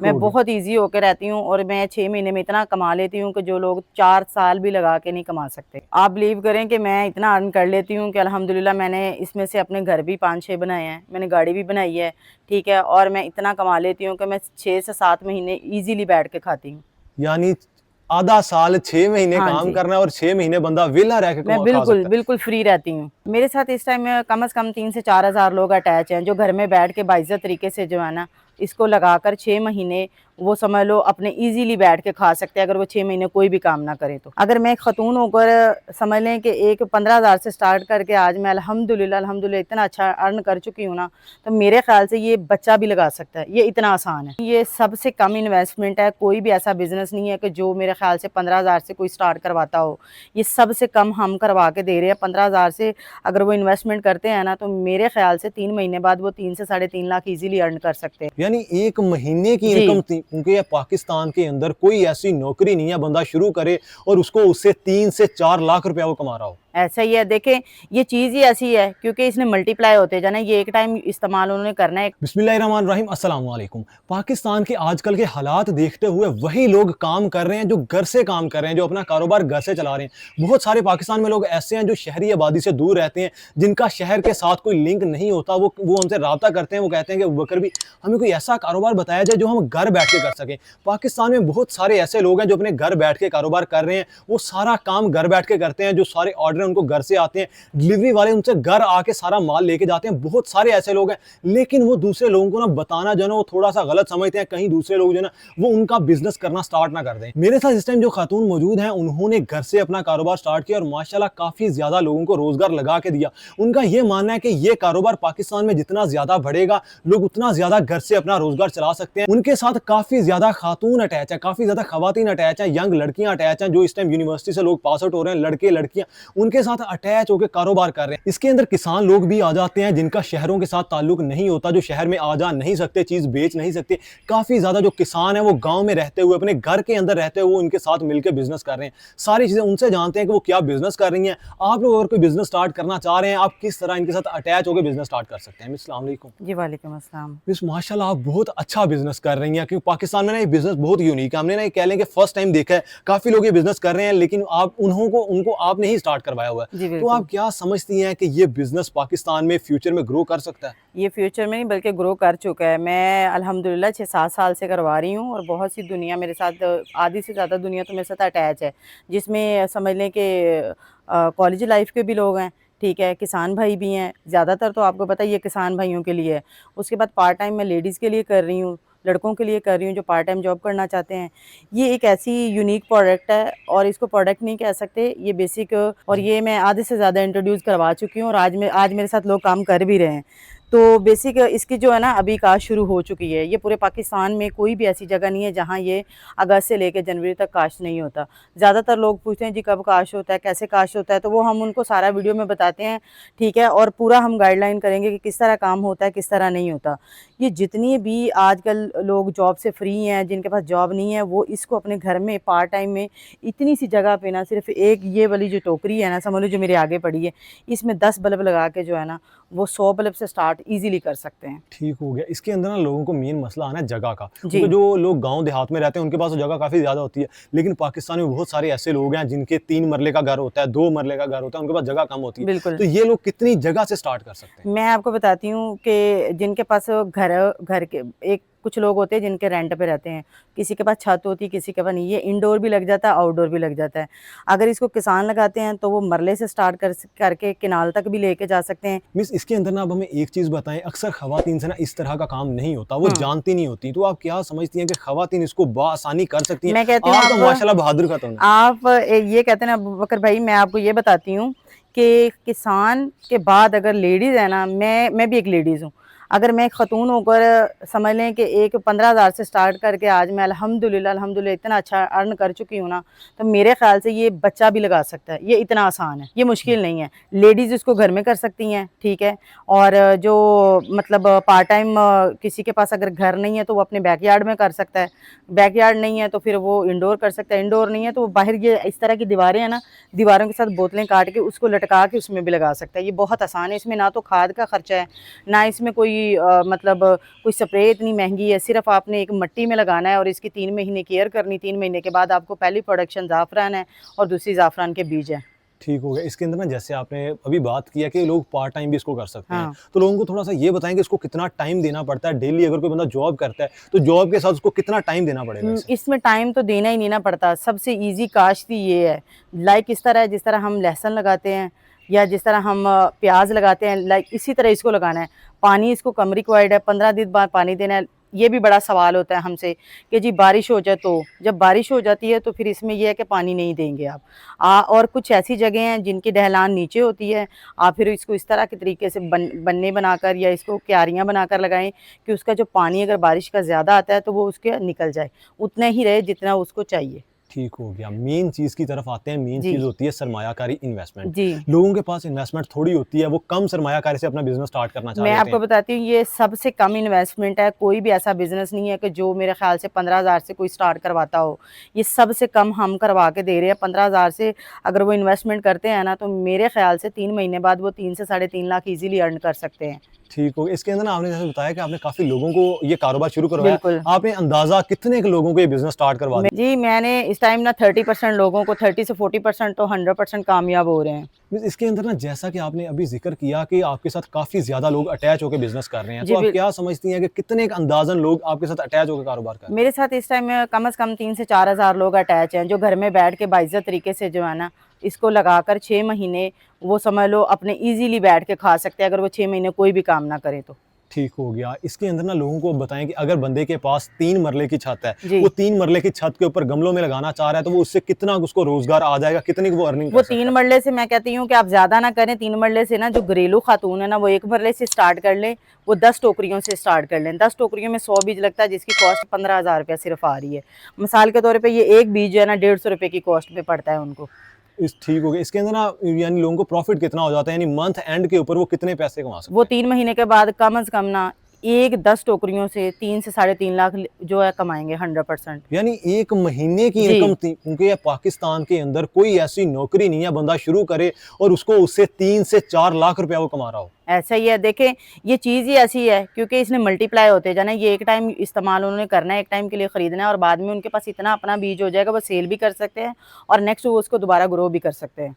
मैं बहुत ईज़ी होके रहती हूँ और मैं 6 महीने में इतना कमा लेती हूँ कि जो लोग 4 साल भी लगा के नहीं कमा सकते। आप बिलीव करें कि मैं इतना अर्न कर लेती हूँ कि अल्हम्दुलिल्लाह मैंने इसमें से अपने घर भी 5-6 बनाए हैं, मैंने गाड़ी भी बनाई है, ठीक है? और मैं इतना कमा लेती हूँ कि मैं 6 से 7 महीने ईज़िली बैठ के खाती हूँ। यानी आधा साल 6 महीने हाँ काम जी। करना है और 6 महीने बंदा वेला रह के मैं खा बिल्कुल, सकता बिल्कुल फ्री रहती हूँ। मेरे साथ इस टाइम कम से कम 3 से 4 हज़ार लोग अटैच हैं, जो घर में बैठ के बाइज़्ज़त तरीके से जो है ना, इसको लगाकर 6 महीने वो समझ लो अपने ईज़िली बैठ के खा सकते हैं, अगर वो 6 महीने कोई भी काम ना करे तो। अगर मैं एक ख़तून होकर समझ लें कि एक 15,000 से स्टार्ट करके आज मैं अल्हम्दुलिल्लाह इतना अच्छा अर्न कर चुकी हूँ ना, तो मेरे ख़्याल से ये बच्चा भी लगा सकता है, ये इतना आसान है। ये सबसे कम इन्वेस्टमेंट है, कोई भी ऐसा बिज़नेस नहीं है कि जो मेरे ख़्याल से 15,000 से कोई स्टार्ट करवाता हो। ये सबसे कम हम करवा के दे रहे हैं। 15,000 से अगर वो इन्वेस्टमेंट करते हैं ना, तो मेरे ख़्याल से 3 महीने बाद वो 3 से साढ़े 3 लाख ईज़िली अर्न कर सकते हैं। यानी 1 महीने की जी। इनकम थी, क्योंकि पाकिस्तान के अंदर कोई ऐसी नौकरी नहीं है बंदा शुरू करे और उसको उससे 3 से 4 लाख रुपया वो कमा रहा हो। ऐसा ही है, देखें ये चीज़ ही ऐसी है क्योंकि इसने मल्टीप्लाई होते जाना है, ये एक टाइम इस्तेमाल उन्होंने करना है। बिस्मिल्लाहिर्रहमानिर्रहीम, अस्सलाम वालेकुम। पाकिस्तान के आजकल के हालात देखते हुए वही लोग काम कर रहे हैं जो घर से काम कर रहे हैं, जो अपना कारोबार घर से चला रहे हैं। बहुत सारे पाकिस्तान में लोग ऐसे हैं जो शहरी आबादी से दूर रहते हैं, जिनका शहर के साथ कोई लिंक नहीं होता। वो हमसे राब्ता करते हैं, वो कहते हैं कि अबू बकर भी हमें कोई ऐसा कारोबार बताया जाए जो हम घर बैठ के कर सकें। पाकिस्तान में बहुत सारे ऐसे लोग हैं जो अपने घर बैठ के कारोबार कर रहे हैं, वो सारा काम घर बैठ के करते हैं, जो सारे ऑर्डर उनको घर से आते हैं, डिलीवरी वाले उनसे घर आके सारा माल लेके जाते हैं। बहुत सारे ऐसे लोग हैं, लेकिन वो दूसरे लोगों को ना बताना जो है ना वो थोड़ा-सा गलत समझते हैं, कहीं दूसरे लोग जो है ना वो उनका बिज़नेस करना स्टार्ट ना कर दें। मेरे साथ इस टाइम जो खातून मौजूद हैं, उन्होंने घर से अपना कारोबार स्टार्ट किया और माशाल्लाह काफ़ी ज़्यादा लोगों को रोज़गार लगा के दिया। उनका ये मानना है कि ये कारोबार पाकिस्तान में जितना ज़्यादा बढ़ेगा, लोग उतना ज़्यादा घर से अपना रोज़गार चला सकते हैं। उनके साथ काफ़ी ज़्यादा खातून अटैच है, काफ़ी ज़्यादा खवातीन अटैच हैं, यंग लड़कियाँ अटैच हैं, जो इस टाइम यूनिवर्सिटी से लोग पास आउट हो रहे हैं, लड़के-लड़कियाँ, उनके साथ अटैच होके कारोबार कर रहे हैं। इसके अंदर किसान लोग भी आ जाते हैं, जिनका शहरों के साथ ताल्लुक नहीं होता, जो शहर में आ जा नहीं सकते, चीज़ बेच नहीं सकते। काफ़ी ज़्यादा जो किसान हैं वो गाँव में रहते हुए, अपने घर के अंदर रहते हुए उनके साथ मिलके बिज़नेस कर रहे हैं। सारी चीज़ें उनसे जानते हैं कि वो क्या बिज़नेस कर रही हैं। आप लोग अगर कोई बिज़नेस स्टार्ट करना चाह रहे हैं, आप किस तरह इनके साथ अटैच होके बिज़नेस स्टार्ट कर सकते हैं। अस्सलाम वालेकुम। जी, वालेकुम अस्सलाम। मिस माशाल्लाह आप बहुत अच्छा बिज़नेस कर रही हैं, क्योंकि पाकिस्तान में ना ये बिज़नेस बहुत यूनिक है। हमने ना ये कह लें कि फर्स्ट टाइम देखा है, काफ़ी लोग ये बिज़नेस कर रहे हैं, लेकिन आप उनको आपने ही स्टार्ट करवाया हुआ जी, है। तो बिल्कुल। आप क्या समझती हैं कि ये बिज़नेस पाकिस्तान में फ्यूचर में ग्रो कर सकता है? ये फ्यूचर में नहीं बल्कि ग्रो कर चुका है। मैं अल्हम्दुलिल्लाह 6-7 साल से करवा रही हूँ और बहुत सी दुनिया मेरे साथ आधी से ज़्यादा दुनिया तो मेरे साथ अटैच है। जिसमें समझ लें कि कॉलेज लाइफ़ के भी लोग हैं, ठीक है, किसान भाई भी हैं। ज़्यादातर तो आपको पता है ये किसान भाइयों के लिए है। उसके बाद पार्ट टाइम मैं लेडीज़ के लिए कर रही हूँ, लड़कों के लिए कर रही हूँ जो पार्ट टाइम जॉब करना चाहते हैं। ये एक ऐसी यूनिक प्रोडक्ट है और इसको प्रोडक्ट नहीं कह सकते, ये बेसिक और ये मैं आधे से ज़्यादा इंट्रोड्यूस करवा चुकी हूँ और आज मेरे साथ लोग काम कर भी रहे हैं। तो बेसिक इसकी जो है ना अभी काश्त शुरू हो चुकी है। ये पूरे पाकिस्तान में कोई भी ऐसी जगह नहीं है जहाँ ये अगस्त से लेके जनवरी तक काश्त नहीं होता। ज़्यादातर लोग पूछते हैं जी कब काश्त होता है, कैसे काश्त होता है? तो वो हम उनको सारा वीडियो में बताते हैं, ठीक है? और पूरा हम गाइडलाइन करेंगे कि किस तरह काम होता है, किस तरह नहीं होता। ये जितनी भी आजकल लोग जॉब से फ्री हैं, जिनके पास जॉब नहीं है, वो इसको अपने घर में पार्ट टाइम में इतनी सी जगह पे ना सिर्फ़ एक ये वाली जो टोकरी है ना, समझ लो जो मेरे आगे पड़ी है, इसमें 10 बल्ब लगा के जो है ना, वो 100 बल्ब से स्टार्ट ईज़िली कर सकते हैं। ठीक हो गया। इसके अंदर ना लोगों को मेन मसला आना है जगह का, जी। क्योंकि जो लोग गाँव देहात में रहते हैं उनके पास तो जगह काफ़ी ज़्यादा होती है। लेकिन पाकिस्तान में बहुत सारे ऐसे लोग हैं जिनके 3 मरले का घर होता है, 2 मरले का घर होता है, उनके पास जगह कम होती है। बिल्कुल। तो ये लोग कितनी जगह से स्टार्ट कर सकते हैं? मैं आपको बताती हूँ कि जिनके पास घर के एक कुछ लोग होते हैं जिनके रेंट पे रहते हैं, किसी के पास छत होती है, किसी के पास नहीं। ये इंडोर भी लग जाता है, आउटडोर भी लग जाता है। अगर इसको किसान लगाते हैं तो वो मरले से स्टार्ट करके किनाल तक भी लेके जा सकते हैं। मिस इसके अंदर ना अब हमें एक चीज़ बताएँ, अक्सर ख़वातीन से ना इस तरह का काम नहीं होता, वो हुँ। जानती नहीं होती। तो आप क्या समझती हैं कि ख़वातीन इसको बआसानी कर सकती हैं? मैं कहती हूँ आप तो माशाल्लाह बहादुर ख़ातून हैं। ये कहते हैं ना अबू बकर भाई, मैं आपको ये बताती हूँ कि किसान के बाद अगर लेडीज़ है ना, मैं भी एक लेडीज़ हूँ। अगर मैं एक ख़तून होकर समझ लें कि एक 15,000 से स्टार्ट करके आज मैं अल्हम्दुलिल्लाह इतना अच्छा अर्न कर चुकी हूँ ना, तो मेरे ख़्याल से ये बच्चा भी लगा सकता है। ये इतना आसान है, ये मुश्किल नहीं है। लेडीज़ इसको घर में कर सकती हैं, ठीक है? और जो मतलब पार्ट टाइम किसी के पास अगर घर नहीं है तो वो अपने बैकयार्ड में कर सकता है। बैकयार्ड नहीं है तो फिर वो इंडोर कर सकता है, इंडोर नहीं है तो वो बाहर ये इस तरह की दीवारें हैं ना, दीवारों के साथ बोतलें काट के उसको लटका के उसमें भी लगा सकता है। ये बहुत आसान है, इसमें ना तो खाद का खर्चा है, ना इसमें कोई मतलब कोई स्प्रे इतनी महंगी है, सिर्फ आपने एक मिट्टी में लगाना है और इसकी 3 महीने केयर करनी, 3 महीने के बाद आपको पहली प्रोडक्शन ज़ाफ़रान है और दूसरी ज़ाफ़रान के बीज है। ठीक हो गया। इसके अंदर ना जैसे आपने अभी बात किया कि लोग पार्ट टाइम भी इसको कर सकते हैं। हाँ। तो लोगों को थोड़ा-सा ये बताएँ कि इसको कितना टाइम देना पड़ता है? डेली अगर कोई बंदा जॉब करता है, तो जॉब के साथ उसको कितना टाइम देना पड़ेगा इसे? इसमें टाइम तो देना ही नहीं ना पड़ता। सबसे ईज़ी काश्त ही ये है। लाइक इस तरह है जिस तरह हम लहसुन लगाते हैं या जिस तरह हम प्याज़ लगाते हैं, लाइक इसी तरह इसको लगाना है। पानी इसको कम रिक्वायर्ड है, 15 दिन बाद पानी देना है। ये भी बड़ा सवाल होता है हमसे कि जी बारिश हो जाए तो? जब बारिश हो जाती है तो फिर इसमें ये है कि पानी नहीं देंगे आप। और कुछ ऐसी जगह हैं जिनकी ढलान नीचे होती है, आप फिर इसको इस तरह के तरीके से बन्ने बनाकर या इसको क्यारियाँ बनाकर लगाएँ कि उसका जो पानी अगर बारिश का ज़्यादा आता है तो वो उसके निकल जाए, उतना ही रहे जितना उसको चाहिए। ठीक हो गया। मेन चीज़ की तरफ आते हैं, मेन जी, चीज़ होती है सरमायाकारी इन्वेस्टमेंट। जी। लोगों के पास इन्वेस्टमेंट थोड़ी होती है, वो कम सरमायाकारी से अपना बिज़नेस स्टार्ट करना चाह मैं लेते आपको हैं। बताती हूँ ये सबसे कम इन्वेस्टमेंट है, कोई भी ऐसा बिज़नेस नहीं है कि जो मेरे ख़्याल से 15,000 से कोई स्टार्ट करवाता हो। ये सबसे कम हम करवा के दे रहे हैं, 15,000 से अगर वो इन्वेस्टमेंट करते हैं ना तो मेरे ख़्याल से 3 महीने बाद वो 3 से साढ़े 3 लाख ईज़िली अर्न कर सकते हैं। ठीक हो गया। इसके अंदर ना आपने जैसे बताया कि आपने काफ़ी लोगों को ये कारोबार शुरू करवाया। बिल्कुल। आपने अंदाज़ा कितने के लोगों को ये बिज़नेस स्टार्ट करवा दिया? जी, मैंने इस टाइम ना 30% लोगों को 30 से 40% तो 100% कामयाब हो रहे हैं। मीन्स इसके अंदर ना जैसा कि आपने अभी ज़िक्र किया कि आपके साथ काफ़ी ज़्यादा लोग अटैच होके बिज़नेस कर रहे हैं। तो जी, आप क्या समझती हैं कि कितने एक अंदाज़न लोग आपके साथ अटैच होके कारोबार कर रहे हैं? मेरे साथ इस टाइम में कम से कम 3 से 4,000 लोग अटैच हैं, जो घर में बैठ के बाइज़्ज़त तरीके से जो है ना, इसको लगाकर 6 महीने वो समझ लो अपने ईज़िली बैठ के खा सकते हैं, अगर वो 6 महीने कोई भी काम ना करें तो। ठीक हो गया। इसके अंदर ना लोगों को बताएँ कि अगर बंदे के पास 3 मरले की छत है, जी। वो 3 मरले की छत के ऊपर गमलों में लगाना चाह रहा है, तो वो उससे कितना उसको रोज़गार आ जाएगा, कितनी वो अर्निंग वो कर 3 सकता है? मरले से मैं कहती हूँ कि आप ज़्यादा ना करें, 3 मरले से ना जो घरेलू खातून है ना, वो 1 मरले से स्टार्ट कर लें, वो 10 टोकरियों से स्टार्ट कर लें। 10 टोकरियों में 100 बीज लगता है जिसकी कॉस्ट 15,000 रुपया सिर्फ़ आ रही है। मिसाल के तौर पे ये एक बीज जो है ना 150 रुपए की कॉस्ट में पड़ता है उनको। इस ठीक हो गया। इसके अंदर ना यानी लोगों को प्रॉफ़िट कितना हो जाता है, यानी मंथ एंड के ऊपर वो कितने पैसे कमा वो सकते हैं? 3 महीने के बाद कम से कम ना एक 10 टोकरियों से 3 से साढ़े 3 लाख जो है कमाएँगे 100%। यानी 1 महीने की जी। इनकम थी, क्योंकि ये पाकिस्तान के अंदर कोई ऐसी नौकरी नहीं है, बंदा शुरू करे और उसको उससे 3 से 4 लाख रुपया वो कमा रहा हो। ऐसा ही है, देखें ये चीज़ ही ऐसी है क्योंकि इसने मल्टीप्लाई होते जाना है। ये एक टाइम इस्तेमाल उन्होंने करना है, एक टाइम के लिए ख़रीदना है और बाद में उनके पास इतना अपना बीज हो जाएगा वो सेल भी कर सकते हैं और नेक्स्ट वो उसको दोबारा ग्रो भी कर सकते हैं।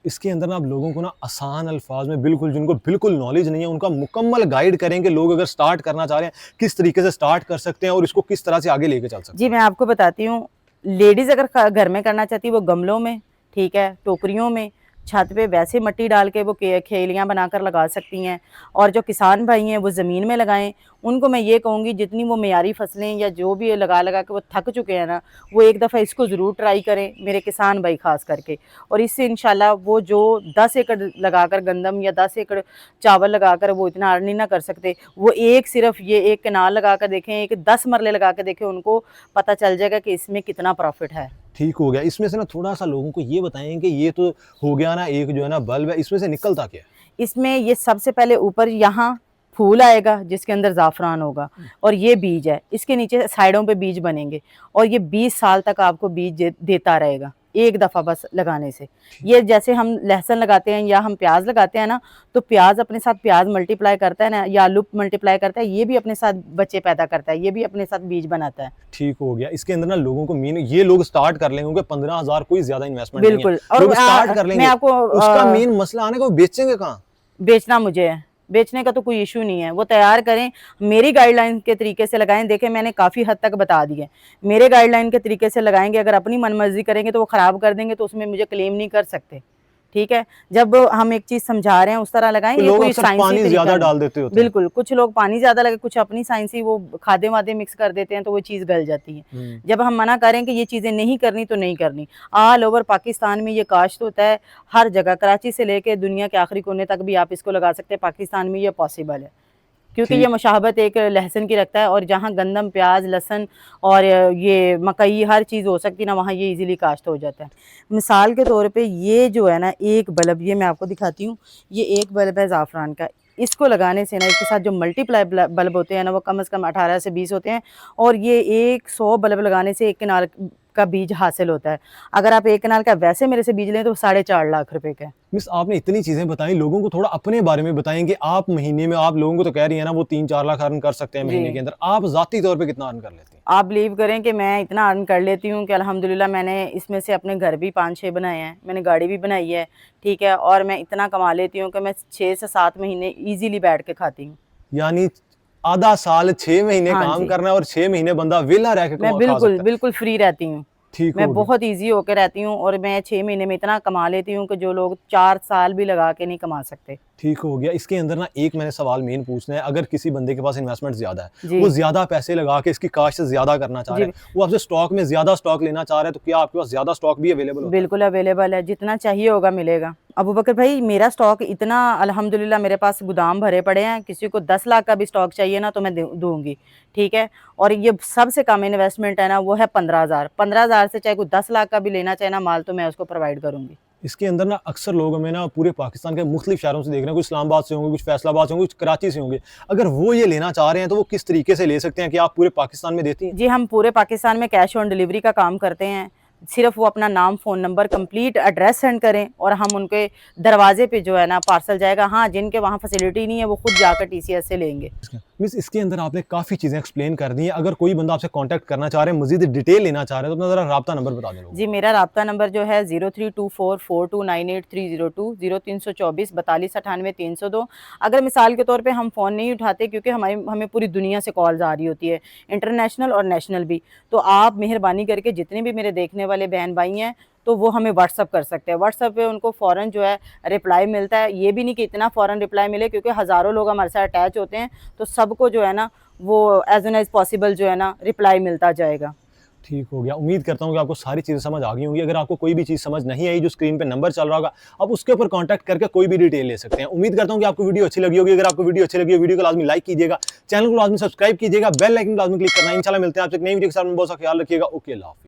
इसके अंदर ना आप लोगों को ना आसान अल्फाज में बिल्कुल जिनको बिल्कुल नॉलेज नहीं है उनका मुकम्मल गाइड करेंगे, लोग अगर स्टार्ट करना चाह रहे हैं किस तरीके से स्टार्ट कर सकते हैं और इसको किस तरह से आगे लेके चल सकते जी, हैं। मैं आपको बताती हूँ, लेडीज़ अगर घर में करना चाहती है वो गमलों में, ठीक है, टोकरियों में, छत पे वैसे मिट्टी डाल के वो खेलियाँ बनाकर लगा सकती हैं और जो किसान भाई हैं वो ज़मीन में लगाएँ। उनको मैं ये कहूँगी जितनी वो मेयारी फसलें या जो भी लगा के वो थक चुके हैं ना, वो एक दफ़ा इसको ज़रूर ट्राई करें, मेरे किसान भाई ख़ास करके। और इससे इंशाल्लाह वो जो 10 एकड़ लगाकर गंदम या 10 एकड़ चावल लगाकर वो इतना अर्न नहीं ना कर सकते, वो एक सिर्फ़ ये एक कैनाल लगा कर देखें, एक 10 मरले लगा के देखें, उनको पता चल जाएगा कि इसमें कितना प्रॉफ़िट है। ठीक हो गया। इसमें से ना थोड़ा-सा लोगों को ये बताएँ कि ये तो हो गया ना एक जो है ना बल्ब है, इसमें से निकलता क्या है? इसमें ये सबसे पहले ऊपर यहाँ फूल आएगा जिसके अंदर ज़ाफ़रान होगा और ये बीज है। इसके नीचे साइडों पे बीज बनेंगे और ये 20 साल तक आपको बीज देता रहेगा, एक दफ़ा बस लगाने से। ये जैसे हम लहसुन लगाते हैं या हम प्याज़ लगाते हैं ना, तो प्याज़ अपने साथ प्याज़ मल्टीप्लाई करता है ना या आलू मल्टीप्लाई करता है, ये भी अपने साथ बच्चे पैदा करता है, ये भी अपने साथ बीज बनाता है। ठीक हो गया। इसके अंदर ना लोगों को मेन ये लोग स्टार्ट कर लेंगे क्योंकि 15,000 कोई ज़्यादा इन्वेस्टमेंट नहीं है। बिल्कुल। और लोग स्टार्ट कर मैं लेंगे, आपको उसका मेन मसला आने का वो बेचेंगे कहाँ? बेचना मुझे है, बेचने का तो कोई इश्यू नहीं है, वो तैयार करें, मेरी गाइडलाइन के तरीके से लगाएँ। देखें मैंने काफ़ी हद तक बता दिया है, मेरे गाइडलाइन के तरीके से लगाएँगे, अगर अपनी मनमर्ज़ी करेंगे तो वो ख़राब कर देंगे तो उसमें मुझे क्लेम नहीं कर सकते, ठीक है? जब हम एक चीज़ समझा रहे हैं उस तरह लगाएँ, तो ये लोग कोई अक्सर साइंसी पानी तरीका ज़्यादा नहीं। डाल देते होते हैं। बिल्कुल, कुछ लोग पानी ज़्यादा लगे, कुछ अपनी साइंसी वो खादे-वादे मिक्स कर देते हैं तो वो चीज़ गल जाती है। हुँ। जब हम मना करें कि ये चीज़ें नहीं करनी तो नहीं करनी। ऑल ओवर पाकिस्तान में ये काश्त होता है, हर जगह कराची से लेके दुनिया के आखिरी कोने तक भी आप इसको लगा सकते हैं, पाकिस्तान में ये पॉसिबल है। क्योंकि ये ठीक मुशाहबत एक लहसुन की रखता है और जहाँ गंदम, प्याज़, लहसुन और ये मकई हर चीज़ हो सकती है ना, वहाँ ये इज़िली काश्त हो जाता है। मिसाल के तौर पे ये जो है ना एक बल्ब, ये मैं आपको दिखाती हूँ, ये एक बल्ब है ज़ाफ़रान का। इसको लगाने से ना इसके साथ जो मल्टीप्लाई बल्ब होते हैं ना वो कम से कम 18 से 20 होते हैं और ये एक 100 बल्ब लगाने से एक का बीज हासिल होता है। अगर आप 1 कनाल का वैसे मेरे से बीज लें तो 4.5 लाख रुपए का है। मिस आपने इतनी चीजें बताई, लोगों को थोड़ा अपने बारे में बताएं कि आप महीने में, आप लोगों को तो कह रही है ना वो 3-4 लाख अर्न कर सकते हैं जी। महीने के अंदर, आप जाती तौर पे कितना अर्न कर लेती हैं? आप बिलीव करें कि मैं इतना अर्न कर लेती हूँ कि अल्हम्दुलिल्लाह मैंने इसमें से अपने घर भी 5-6 बनाए हैं, मैंने गाड़ी भी बनाई है, ठीक है, और मैं इतना कमा लेती हूँ कि मैं 6 से 7 महीने ईज़िली बैठ के खाती हूँ। यानी आधा साल 6 महीने हाँ काम जी। करना है और 6 महीने बंदा वेला रह के मैं खा बिल्कुल, सकता है। बिल्कुल फ्री रहती हूँ। ठीक मैं हो गया। बहुत ईज़ी होके रहती हूँ और मैं 6 महीने में इतना कमा लेती हूँ कि जो लोग 4 साल भी लगा के नहीं कमा सकते। ठीक हो गया। इसके अंदर ना एक मैंने सवाल मेन पूछना है, अगर किसी बंदे के पास इन्वेस्टमेंट ज़्यादा है, जी। वो ज़्यादा पैसे लगा के इसकी काश्त ज़्यादा करना चाह रहा जी, है, वो आपसे स्टॉक में ज़्यादा स्टॉक लेना चाह रहा है, तो क्या आपके पास ज़्यादा स्टॉक भी अवेलेबल होता है? बिल्कुल अवेलेबल है, जितना चाहिए होगा मिलेगा। अबू बकर भाई, मेरा स्टॉक इतना अल्हम्दुलिल्लाह मेरे पास गोदाम भरे पड़े हैं, किसी को 10 लाख का भी स्टॉक चाहिए ना तो मैं दूँगी, ठीक है? और ये सबसे कम इन्वेस्टमेंट है ना वो है 15,000। 15,000 से चाहे कोई 10 लाख का भी लेना चाहे ना माल तो मैं उसको प्रोवाइड करूँगी। इसके अंदर ना अक्सर लोग हमें ना पूरे पाकिस्तान के मुख्तलिफ शहरों से देख रहे हैं, कुछ इस्लामाबाद से होंगे, कुछ फैसलाबाद से होंगे, कुछ कराची से होंगे। अगर वो ये लेना चाह रहे हैं तो वो किस तरीके से ले सकते हैं कि आप पूरे पाकिस्तान में देती हैं? जी, हम पूरे पाकिस्तान में कैश ऑन डिलीवरी का काम करते हैं। सिर्फ़ वो अपना नाम, phone number, complete address send करें और हम उनके दरवाज़े पे जो है ना पार्सल जाएगा। हाँ, जिनके वहाँ फैसिलिटी नहीं है वो खुद जाकर टीसीएस से लेंगे। मिस इसके अंदर आपने काफ़ी चीज़ें एक्सप्लेन कर दी हैं। अगर कोई बंदा आपसे कॉन्टैक्ट करना चाह रहे हैं, मज़ीद डिटेल लेना चाह रहे हैं, तो अपना ज़रा राब्ता नंबर बता दें लोगों जी, मेरा राब्ता नंबर जो है 03244298 302 0324 42 98 302। अगर मिसाल के तौर पे हम फ़ोन नहीं उठाते क्योंकि हमें पूरी दुनिया से कॉल्स आ रही होती है, इंटरनेशनल और नेशनल भी। तो आप मेहरबानी करके जितने भी मेरे देखने वाले बहन भाई हैं तो वो हमें व्हाट्सअप कर सकते हैं। व्हाट्सअप पे उनको फ़ौरन जो है रिप्लाई मिलता है। ये भी नहीं कि इतना फ़ौरन रिप्लाई मिले क्योंकि हज़ारों लोग हमारे साथ अटैच होते हैं, तो सबको जो है ना वो एज़ सून एज़ पॉसिबल जो है ना रिप्लाई मिलता जाएगा। ठीक हो गया। उम्मीद करता हूँ कि आपको सारी चीज़ें समझ आ गई होंगी। अगर आपको कोई भी चीज़ समझ नहीं आई, जो स्क्रीन पे नंबर चल रहा होगा, आप उसके ऊपर कॉन्टैक्ट करके कोई भी डिटेल ले सकते हैं। उम्मीद करता हूँ कि आपको वीडियो अच्छी लगी होगी। अगर आपको वीडियो अच्छी लगी हो, वीडियो को लाज़मी लाइक कीजिएगा, चैनल को लाज़मी सब्सक्राइब कीजिएगा, बेल आइकन को लाज़मी क्लिक करना है। इंशाल्लाह मिलते हैं आपसे एक नई वीडियो के साथ। बहुत सा ख्याल रखिएगा। ओके, अल्लाह हाफ़िज़।